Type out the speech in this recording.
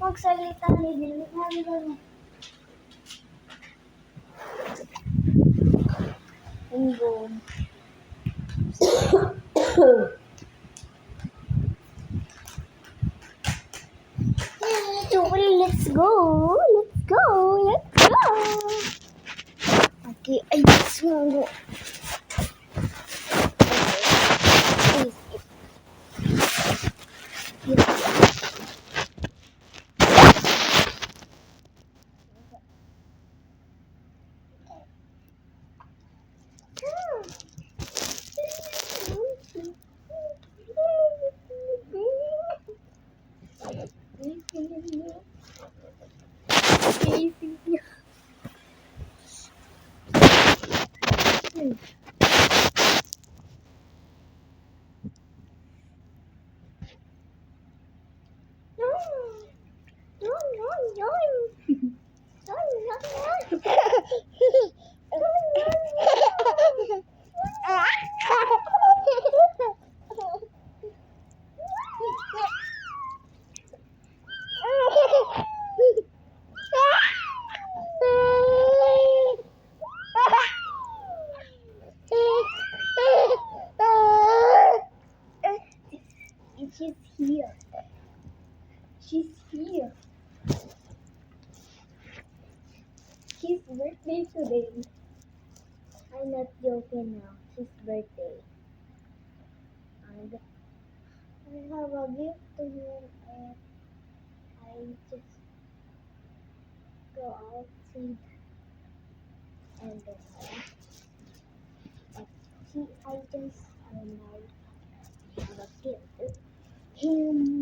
magsalita ni Billy. Bingo. Let's go. Let's go. Let's go. Okay, I just want to. She's here. She's here. His birthday today. I'm not joking now. His birthday. And I have a gift to him and I just go outside and see I just have a gift. Him.